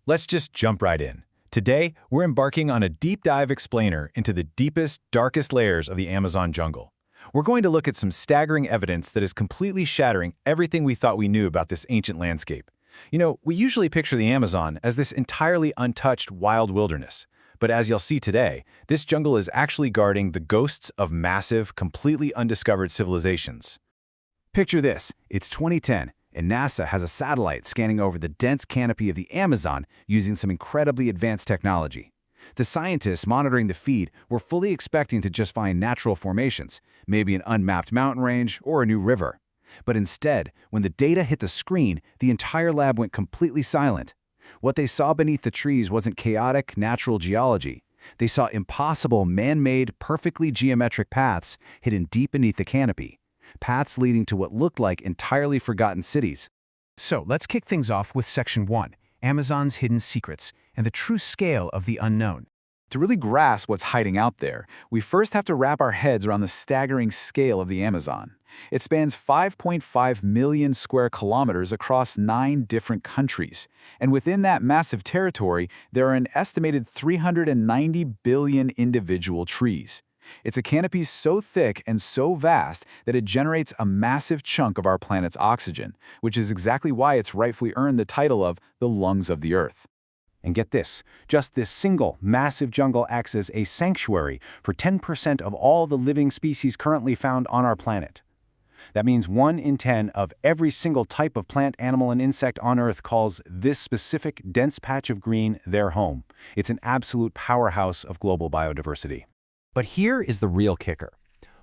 Let's just jump right in. Today, we're embarking on a deep dive explainer into the deepest, darkest layers of the Amazon jungle. We're going to look at some staggering evidence that is completely shattering everything we thought we knew about this ancient landscape. We usually picture the Amazon as this entirely untouched wild wilderness. But as you'll see today, this jungle is actually guarding the ghosts of massive, completely undiscovered civilizations. Picture this, it's 2010, and NASA has a satellite scanning over the dense canopy of the Amazon using some incredibly advanced technology. The scientists monitoring the feed were fully expecting to just find natural formations, maybe an unmapped mountain range or a new river. But instead, when the data hit the screen, the entire lab went completely silent. What they saw beneath the trees wasn't chaotic, natural geology. They saw impossible, man-made, perfectly geometric paths hidden deep beneath the canopy. Paths leading to what looked like entirely forgotten cities. So let's kick things off with Section 1, Amazon's Hidden Secrets and the True Scale of the Unknown. To really grasp what's hiding out there, we first have to wrap our heads around the staggering scale of the Amazon. It spans 5.5 million square kilometers across 9 different countries. And within that massive territory, there are an estimated 390 billion individual trees. It's a canopy so thick and so vast that it generates a massive chunk of our planet's oxygen, which is exactly why it's rightfully earned the title of the lungs of the Earth. And get this, just this single, massive jungle acts as a sanctuary for 10% of all the living species currently found on our planet. That means 1 in 10 of every single type of plant, animal, and insect on Earth calls this specific, dense patch of green their home. It's an absolute powerhouse of global biodiversity. But here is the real kicker.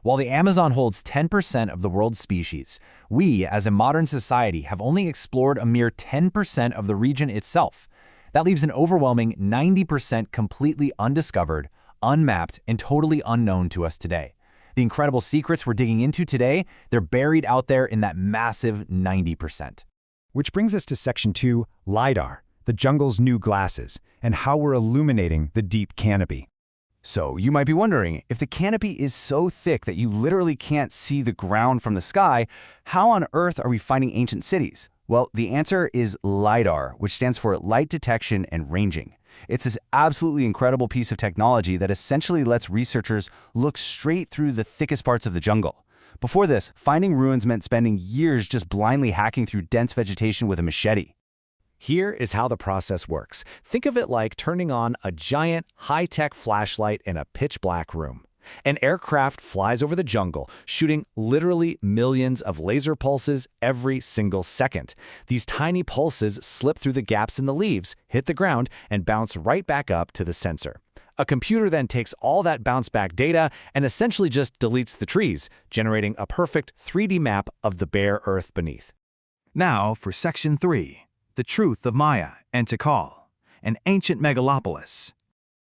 While the Amazon holds 10% of the world's species, we, as a modern society, have only explored a mere 10% of the region itself. That leaves an overwhelming 90% completely undiscovered, unmapped, and totally unknown to us today. The incredible secrets we're digging into today, they're buried out there in that massive 90%. Which brings us to Section 2, LiDAR, the jungle's new glasses, and how we're illuminating the deep canopy. So you might be wondering, if the canopy is so thick that you literally can't see the ground from the sky, how on earth are we finding ancient cities? Well, the answer is LiDAR, which stands for Light Detection and Ranging. It's this absolutely incredible piece of technology that essentially lets researchers look straight through the thickest parts of the jungle. Before this, finding ruins meant spending years just blindly hacking through dense vegetation with a machete. Here is how the process works. Think of it like turning on a giant, high-tech flashlight in a pitch-black room. An aircraft flies over the jungle, shooting literally millions of laser pulses every single second. These tiny pulses slip through the gaps in the leaves, hit the ground, and bounce right back up to the sensor. A computer then takes all that bounce-back data and essentially just deletes the trees, generating a perfect 3D map of the bare earth beneath. Now for Section 3, the truth of Maya and Tikal, an ancient megalopolis.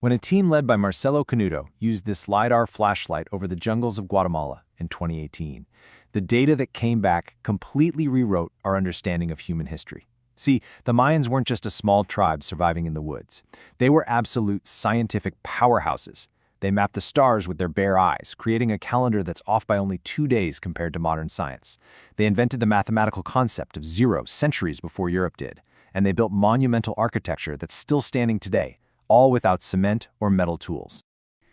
When a team led by Marcelo Canuto used this LiDAR flashlight over the jungles of Guatemala in 2018, the data that came back completely rewrote our understanding of human history. See, the Mayans weren't just a small tribe surviving in the woods. They were absolute scientific powerhouses. They mapped the stars with their bare eyes, creating a calendar that's off by only 2 days compared to modern science. They invented the mathematical concept of zero centuries before Europe did, and they built monumental architecture that's still standing today, all without cement or metal tools.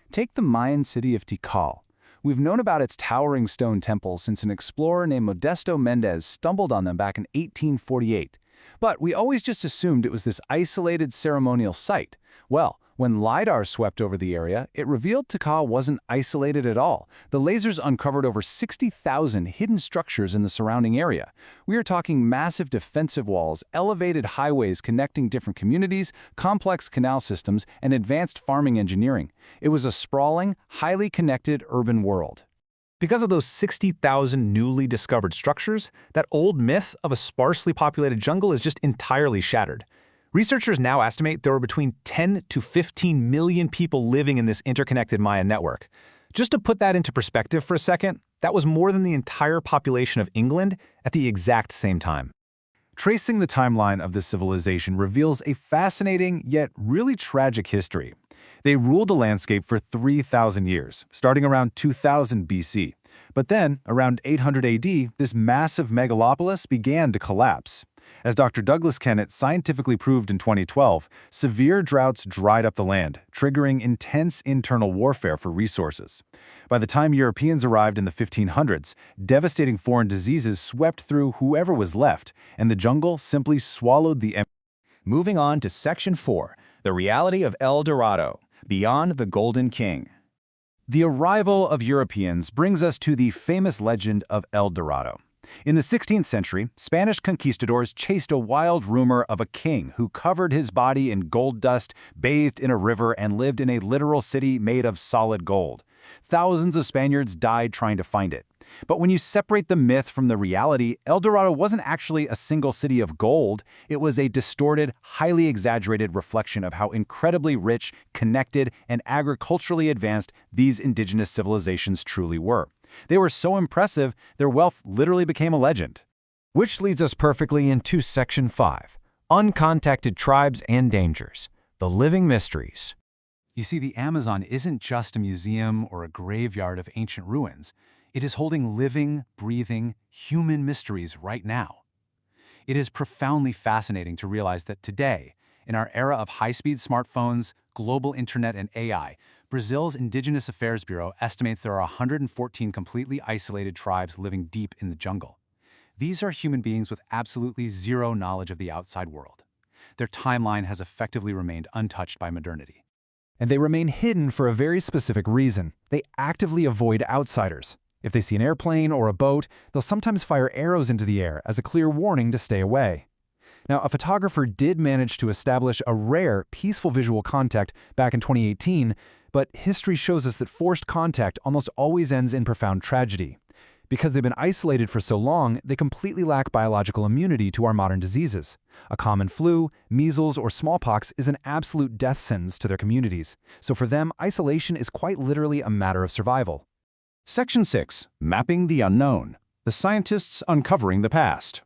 Take the Mayan city of Tikal. We've known about its towering stone temple since an explorer named Modesto Mendez stumbled on them back in 1848. But we always just assumed it was this isolated ceremonial site. Well, when LiDAR swept over the area, it revealed Tikal wasn't isolated at all. The lasers uncovered over 60,000 hidden structures in the surrounding area. We are talking massive defensive walls, elevated highways connecting different communities, complex canal systems, and advanced farming engineering. It was a sprawling, highly connected urban world. Because of those 60,000 newly discovered structures, that old myth of a sparsely populated jungle is just entirely shattered. Researchers now estimate there were between 10 to 15 million people living in this interconnected Mayan network. Just to put that into perspective for a second, that was more than the entire population of England at the exact same time. Tracing the timeline of this civilization reveals a fascinating yet really tragic history. They ruled the landscape for 3,000 years, starting around 2000 BC. But then, around 800 AD, this massive megalopolis began to collapse. As Dr. Douglas Kennett scientifically proved in 2012, severe droughts dried up the land, triggering intense internal warfare for resources. By the time Europeans arrived in the 1500s, devastating foreign diseases swept through whoever was left, and the jungle simply swallowed the empire. Moving on to Section 4, the reality of El Dorado, beyond the Golden King. The arrival of Europeans brings us to the famous legend of El Dorado. In the 16th century, Spanish conquistadors chased a wild rumor of a king who covered his body in gold dust, bathed in a river, and lived in a literal city made of solid gold. Thousands of Spaniards died trying to find it. But when you separate the myth from the reality, El Dorado wasn't actually a single city of gold. It was a distorted, highly exaggerated reflection of how incredibly rich, connected, and agriculturally advanced these indigenous civilizations truly were. They were so impressive, their wealth literally became a legend. Which leads us perfectly into Section 5, Uncontacted Tribes and Dangers, the Living Mysteries. You see, the Amazon isn't just a museum or a graveyard of ancient ruins. It is holding living, breathing, human mysteries right now. It is profoundly fascinating to realize that today, in our era of high-speed smartphones, global internet, and AI, Brazil's Indigenous Affairs Bureau estimates there are 114 completely isolated tribes living deep in the jungle. These are human beings with absolutely zero knowledge of the outside world. Their timeline has effectively remained untouched by modernity. And they remain hidden for a very specific reason. They actively avoid outsiders. If they see an airplane or a boat, they'll sometimes fire arrows into the air as a clear warning to stay away. Now, a photographer did manage to establish a rare, peaceful visual contact back in 2018, but history shows us that forced contact almost always ends in profound tragedy. Because they've been isolated for so long, they completely lack biological immunity to our modern diseases. A common flu, measles, or smallpox is an absolute death sentence to their communities. So for them, isolation is quite literally a matter of survival. Section 6, Mapping the Unknown, the Scientists Uncovering the Past.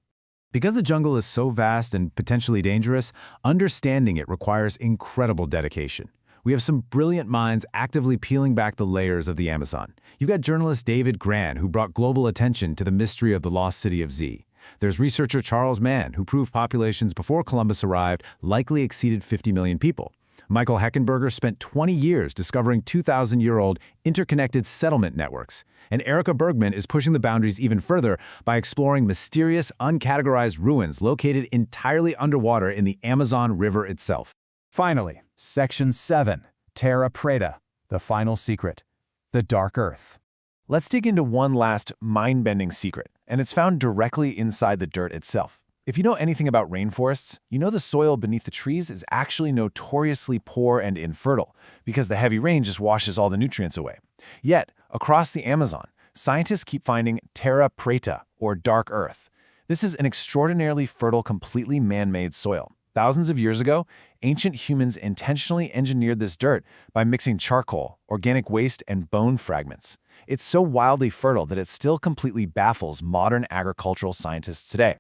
Because the jungle is so vast and potentially dangerous, understanding it requires incredible dedication. We have some brilliant minds actively peeling back the layers of the Amazon. You've got journalist David Gran, who brought global attention to the mystery of the lost city of Z. There's researcher Charles Mann, who proved populations before Columbus arrived likely exceeded 50 million people. Michael Heckenberger spent 20 years discovering 2,000-year-old interconnected settlement networks. And Erica Bergman is pushing the boundaries even further by exploring mysterious, uncategorized ruins located entirely underwater in the Amazon River itself. Finally, Section 7, Terra Preta, the final secret, the Dark Earth. Let's dig into one last mind-bending secret, and it's found directly inside the dirt itself. If you know anything about rainforests, you know the soil beneath the trees is actually notoriously poor and infertile because the heavy rain just washes all the nutrients away. Yet, across the Amazon, scientists keep finding terra preta, or dark earth. This is an extraordinarily fertile, completely man-made soil. Thousands of years ago, ancient humans intentionally engineered this dirt by mixing charcoal, organic waste, and bone fragments. It's so wildly fertile that it still completely baffles modern agricultural scientists today.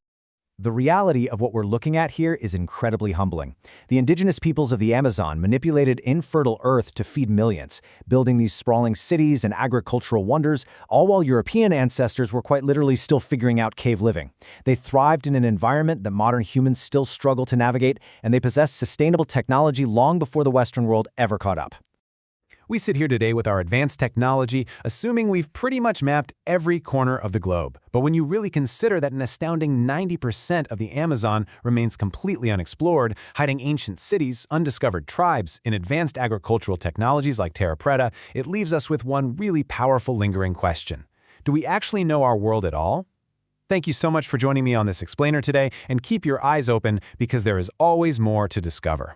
The reality of what we're looking at here is incredibly humbling. The indigenous peoples of the Amazon manipulated infertile earth to feed millions, building these sprawling cities and agricultural wonders, all while European ancestors were quite literally still figuring out cave living. They thrived in an environment that modern humans still struggle to navigate, and they possessed sustainable technology long before the Western world ever caught up. We sit here today with our advanced technology, assuming we've pretty much mapped every corner of the globe. But when you really consider that an astounding 90% of the Amazon remains completely unexplored, hiding ancient cities, undiscovered tribes, and advanced agricultural technologies like terra preta, it leaves us with one really powerful lingering question. Do we actually know our world at all? Thank you so much for joining me on this explainer today, and keep your eyes open because there is always more to discover.